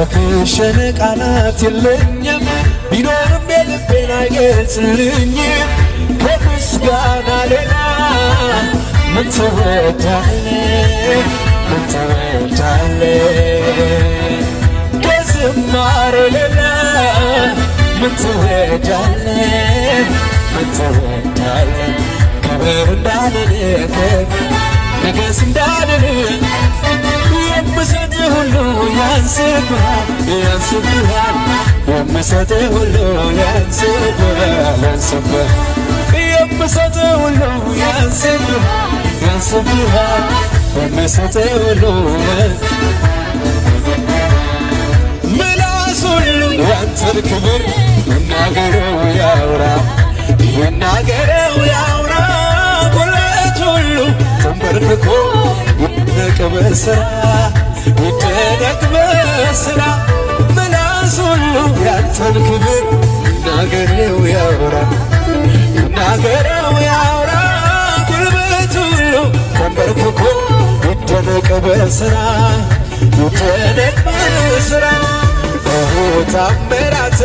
በክሸነ ቃላት የለኝም ቢኖርም የልቤን አይገልጽልኝም ከምስጋና ሌላ ምን ትወዳለህ ምን ትወዳለህ ከዝማሬ ሌላ ምን ትወዳለህ ምን ትወዳለህ ክብር እንዳልልህ ንገስ እንዳልልህ የምሰጥህ ሁሉ ያንስብሃል ያንስብሃል የምሰጥህ ሁሉ ያንስብሃል ያንስብሃል የምሰጥህ ሁሉ ያንስብሃል ያንስብሃል የምሰጥህ ሁሉ ምላስ ሁሉ ያንተን ክብር ይናገረው ያውራ ይናገረው ያውራ ጉልበት ሁሉ ተንበርክኮ ይደነቅ በሥራ ይደነቅ በሥራ ምላስ ሁሉ ያንተን ክብር ይናገረው ያውራ ይናገረው ያውራ ጉልበት ሁሉ ተንበርክኮ ይደነቅ በሥራ ይደነቅ በሥራ ታምራት